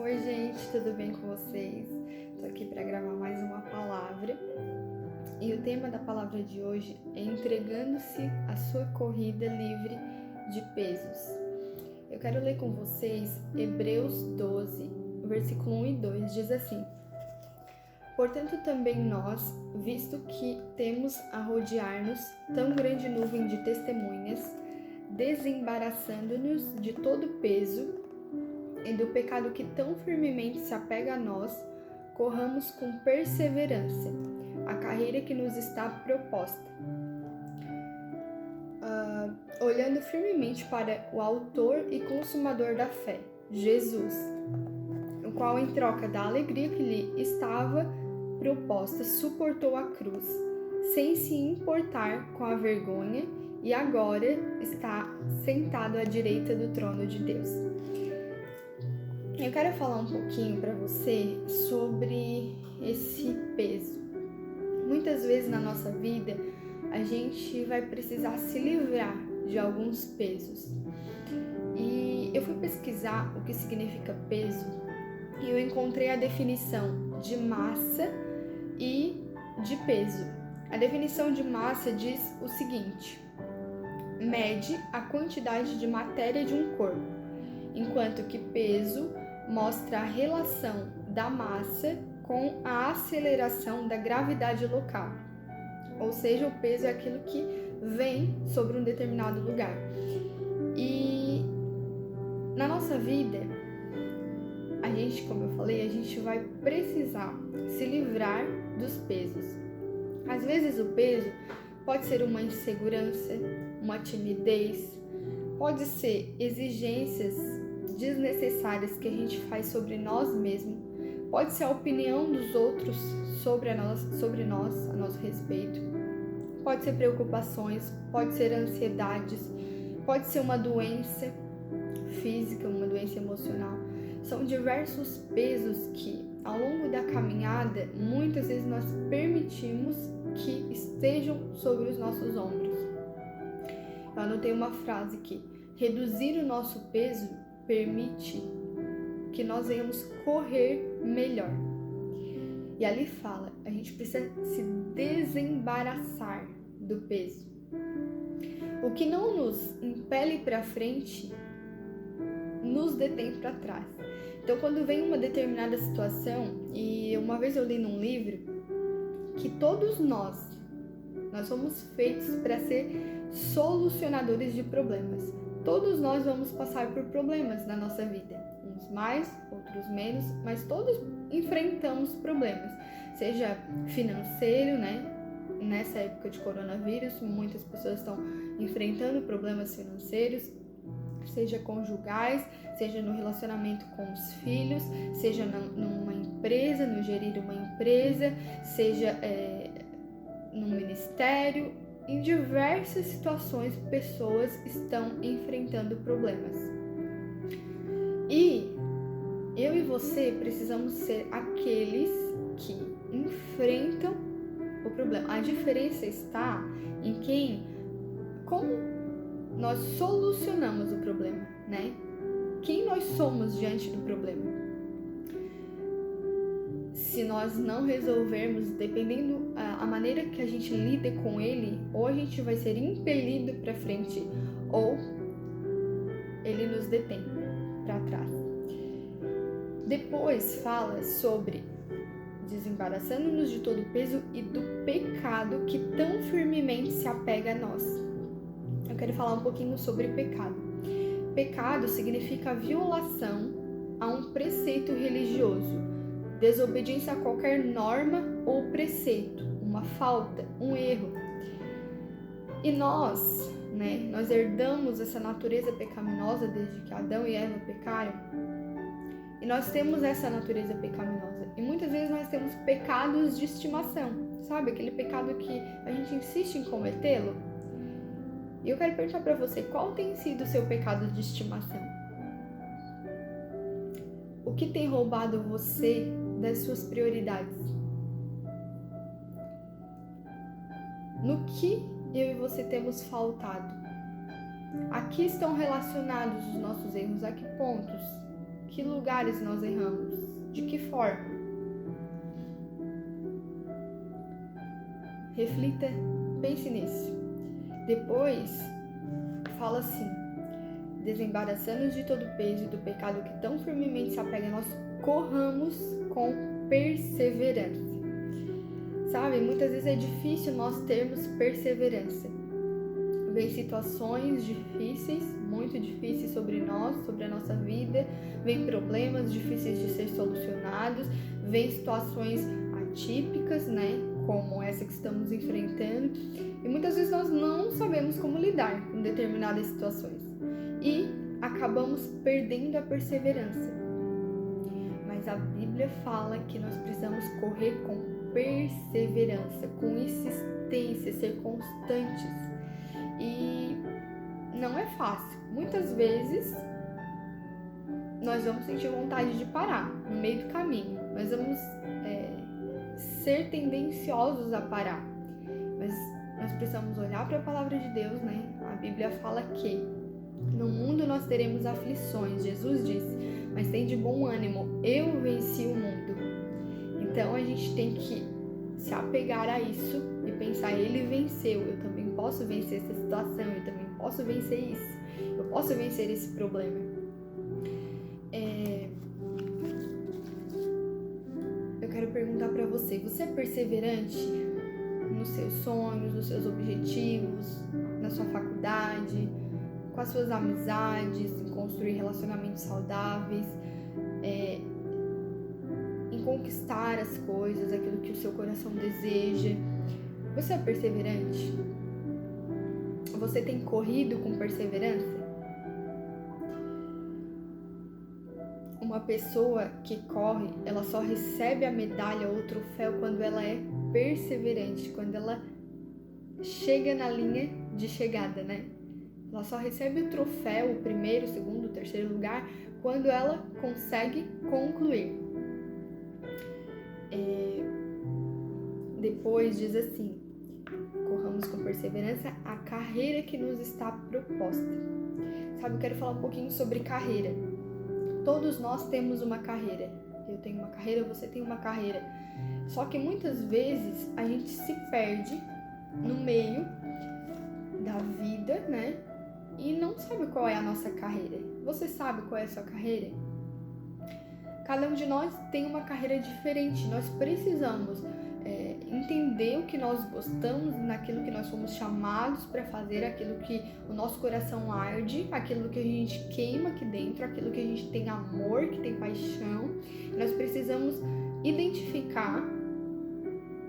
Oi, gente, tudo bem com vocês? Tô aqui para gravar mais uma palavra. E o tema da palavra de hoje é entregando-se a sua corrida livre de pesos. Eu quero ler com vocês Hebreus 12, versículo 1 e 2, diz assim: Portanto também nós, visto que temos a rodear-nos tão grande nuvem de testemunhas, desembaraçando-nos de todo peso e do pecado que tão firmemente se apega a nós, corramos com perseverança a carreira que nos está proposta, olhando firmemente para o autor e consumador da fé, Jesus, o qual, em troca da alegria que lhe estava proposta, suportou a cruz, sem se importar com a vergonha, e agora está sentado à direita do trono de Deus. Eu quero falar um pouquinho para você sobre esse peso. Muitas vezes na nossa vida, a gente vai precisar se livrar de alguns pesos. E eu fui pesquisar o que significa peso e eu encontrei a definição de massa e de peso. A definição de massa diz o seguinte: mede a quantidade de matéria de um corpo, enquanto que peso mostra a relação da massa com a aceleração da gravidade local. Ou seja, o peso é aquilo que vem sobre um determinado lugar. E na nossa vida, a gente, como eu falei, a gente vai precisar se livrar dos pesos. Às vezes o peso pode ser uma insegurança, uma timidez, pode ser exigências desnecessárias que a gente faz sobre nós mesmos, pode ser a opinião dos outros sobre nós, a nosso respeito, pode ser preocupações, pode ser ansiedades, pode ser uma doença física, uma doença emocional. São diversos pesos que, ao longo da caminhada, muitas vezes nós permitimos que estejam sobre os nossos ombros. Eu anotei uma frase aqui: reduzir o nosso peso permite que nós venhamos correr melhor. E ali fala, a gente precisa se desembaraçar do peso. O que não nos impele para frente, nos detém para trás. Então, quando vem uma determinada situação, e uma vez eu li num livro que todos nós somos feitos para ser solucionadores de problemas. Todos nós vamos passar por problemas na nossa vida, uns mais, outros menos, mas todos enfrentamos problemas, seja financeiro, né? Nessa época de coronavírus, muitas pessoas estão enfrentando problemas financeiros, seja conjugais, seja no relacionamento com os filhos, seja numa empresa, no gerir uma empresa, seja no ministério. Em diversas situações, pessoas estão enfrentando problemas. E eu e você precisamos ser aqueles que enfrentam o problema. A diferença está em como nós solucionamos o problema, né? Quem nós somos diante do problema. Se nós não resolvermos, dependendo a maneira que a gente lida com ele, ou a gente vai ser impelido para frente, ou ele nos detém para trás. Depois fala sobre desembaraçando-nos de todo o peso e do pecado que tão firmemente se apega a nós. Eu quero falar um pouquinho sobre pecado. Pecado significa violação a um preceito religioso, desobediência a qualquer norma ou preceito, uma falta, um erro. E nós herdamos essa natureza pecaminosa desde que Adão e Eva pecaram. E nós temos essa natureza pecaminosa. E muitas vezes nós temos pecados de estimação, sabe? Aquele pecado que a gente insiste em cometê-lo. E eu quero perguntar para você, qual tem sido o seu pecado de estimação? O que tem roubado você das suas prioridades? No que eu e você temos faltado? A que estão relacionados os nossos erros? A que pontos? Que lugares nós erramos? De que forma? Reflita, pense nisso. Depois, fala assim: desembaraçando-nos de todo o peso e do pecado que tão firmemente se apega, nós corramos com perseverança. Sabe, muitas vezes é difícil nós termos perseverança. Vem situações difíceis, muito difíceis sobre nós, sobre a nossa vida, vem problemas difíceis de ser solucionados, vem situações atípicas, né, como essa que estamos enfrentando, e muitas vezes nós não sabemos como lidar com determinadas situações e acabamos perdendo a perseverança. Mas a Bíblia fala que nós precisamos correr com perseverança, com insistência, ser constantes. E não é fácil. Muitas vezes nós vamos sentir vontade de parar no meio do caminho. Nós vamos ser tendenciosos a parar. Mas nós precisamos olhar para a palavra de Deus, né? A Bíblia fala que no mundo nós teremos aflições. Jesus disse: mas tem de bom ânimo, eu venci o mundo. Então a gente tem que se apegar a isso e pensar: ele venceu, eu também posso vencer essa situação, eu também posso vencer isso, eu posso vencer esse problema. Eu quero perguntar para você: você é perseverante nos seus sonhos, nos seus objetivos, na sua faculdade, com as suas amizades, em construir relacionamentos saudáveis, em conquistar as coisas, aquilo que o seu coração deseja? Você é perseverante? Você tem corrido com perseverança? Uma pessoa que corre, ela só recebe a medalha ou o troféu quando ela é perseverante, quando ela chega na linha de chegada, né? Ela só recebe o troféu, o primeiro, o segundo, o terceiro lugar, quando ela consegue concluir. Depois diz assim: corramos com perseverança a carreira que nos está proposta. Sabe, eu quero falar um pouquinho sobre carreira. Todos nós temos uma carreira. Eu tenho uma carreira, você tem uma carreira. Só que muitas vezes a gente se perde no meio da vida, né? E não sabe qual é a nossa carreira. Você sabe qual é a sua carreira? Cada um de nós tem uma carreira diferente. Nós precisamos entender o que nós gostamos, naquilo que nós fomos chamados para fazer, aquilo que o nosso coração arde, aquilo que a gente queima aqui dentro, aquilo que a gente tem amor, que tem paixão. Nós precisamos identificar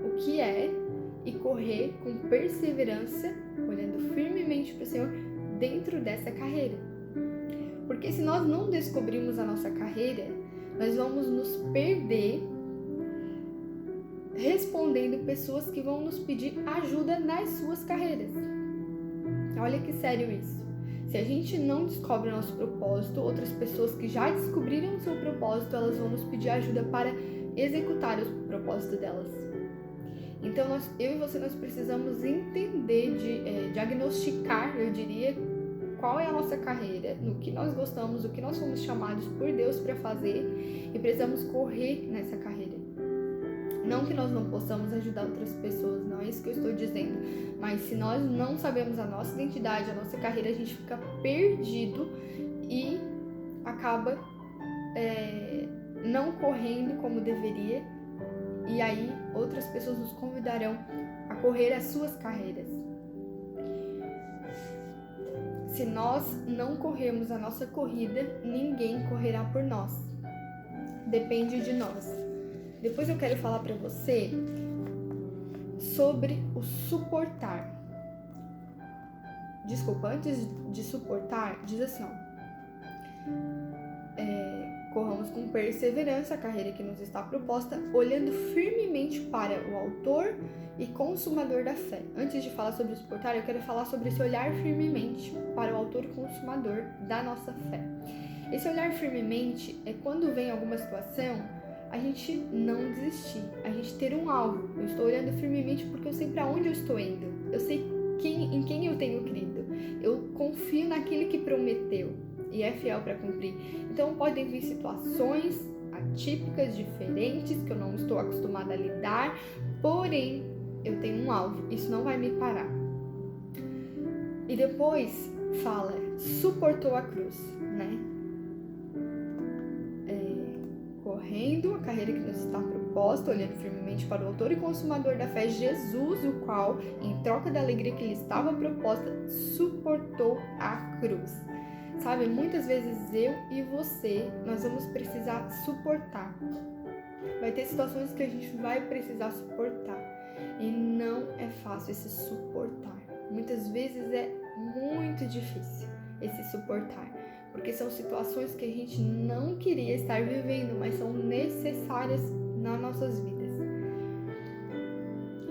o que é e correr com perseverança, olhando firmemente para o Senhor dentro dessa carreira. Porque se nós não descobrirmos a nossa carreira, nós vamos nos perder respondendo pessoas que vão nos pedir ajuda nas suas carreiras. Olha que sério isso. Se a gente não descobre o nosso propósito, outras pessoas que já descobriram o seu propósito, elas vão nos pedir ajuda para executar o propósito delas. Então, eu e você, nós precisamos entender, diagnosticar, eu diria, qual é a nossa carreira, no que nós gostamos, o que nós fomos chamados por Deus para fazer, e precisamos correr nessa carreira. Não que nós não possamos ajudar outras pessoas, não é isso que eu estou dizendo, mas se nós não sabemos a nossa identidade, a nossa carreira, a gente fica perdido e acaba não correndo como deveria, e aí outras pessoas nos convidarão a correr as suas carreiras. Se nós não corrermos a nossa corrida, ninguém correrá por nós. Depende de nós. Depois eu quero falar para você sobre o suportar. Desculpa, antes de suportar, diz assim, corramos com perseverança a carreira que nos está proposta, olhando firmemente para o autor e consumador da fé. Antes de falar sobre suportar, eu quero falar sobre esse olhar firmemente para o autor e consumador da nossa fé. Esse olhar firmemente é quando vem alguma situação, a gente não desistir, a gente ter um alvo. Eu estou olhando firmemente porque eu sei para onde eu estou indo, eu sei em quem eu tenho crido, eu confio naquele que prometeu. e é fiel para cumprir. Então podem vir situações atípicas, diferentes, que eu não estou acostumada a lidar, porém eu tenho um alvo, isso não vai me parar. E depois fala, suportou a cruz, né? Correndo a carreira que nos está proposta, olhando firmemente para o autor e consumador da fé, Jesus, o qual, em troca da alegria que lhe estava proposta, suportou a cruz. Sabe, muitas vezes eu e você, nós vamos precisar suportar. Vai ter situações que a gente vai precisar suportar. E não é fácil esse suportar. Muitas vezes é muito difícil esse suportar. Porque são situações que a gente não queria estar vivendo, mas são necessárias nas nossas vidas.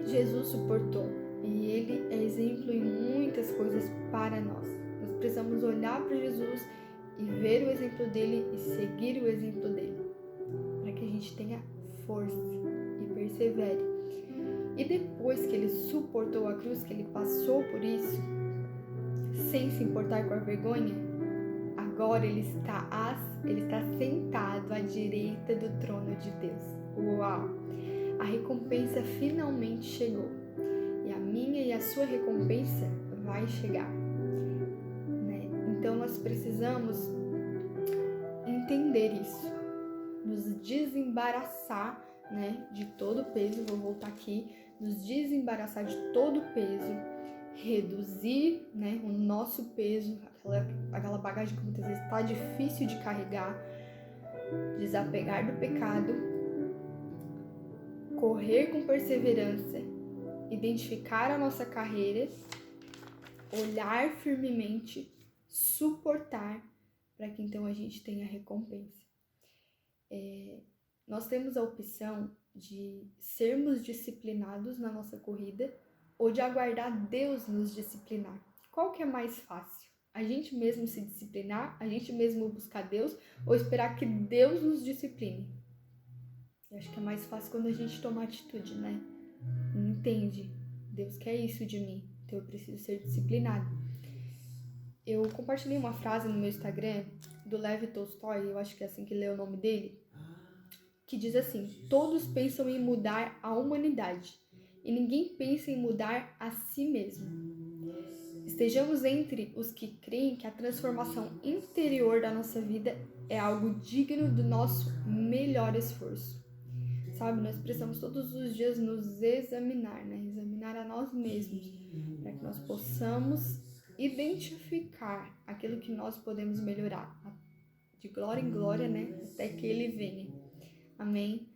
Jesus suportou e ele é exemplo em muitas coisas para nós. Nós precisamos olhar para Jesus e ver o exemplo dele e seguir o exemplo dele, para que a gente tenha força e persevere. E depois que ele suportou a cruz, que ele passou por isso, sem se importar com a vergonha, agora ele está sentado à direita do trono de Deus. Uau! A recompensa finalmente chegou. E a minha e a sua recompensa vai chegar. Né? Então nós precisamos entender isso. Nos desembaraçar, né, de todo o peso. Vou voltar aqui. Nos desembaraçar de todo o peso. Reduzir, né, o nosso peso, aquela bagagem que muitas vezes está difícil de carregar, desapegar do pecado, correr com perseverança, identificar a nossa carreira, olhar firmemente, suportar, para que então a gente tenha recompensa. Nós temos a opção de sermos disciplinados na nossa corrida, ou de aguardar Deus nos disciplinar. Qual que é mais fácil? A gente mesmo se disciplinar, a gente mesmo buscar Deus, ou esperar que Deus nos discipline? Eu acho que é mais fácil quando a gente toma atitude, né? Entende? Deus quer isso de mim, então eu preciso ser disciplinado. Eu compartilhei uma frase no meu Instagram do Lev Tolstói, eu acho que é assim que lê o nome dele, que diz assim: todos pensam em mudar a humanidade, e ninguém pensa em mudar a si mesmo. Estejamos entre os que creem que a transformação interior da nossa vida é algo digno do nosso melhor esforço. Sabe, nós precisamos todos os dias nos examinar, né? Examinar a nós mesmos, para que nós possamos identificar aquilo que nós podemos melhorar, de glória em glória, né? Até que Ele venha. Amém?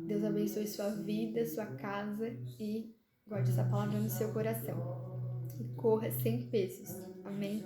Deus abençoe sua vida, sua casa e guarde essa palavra no seu coração. E corra sem pesos. Amém?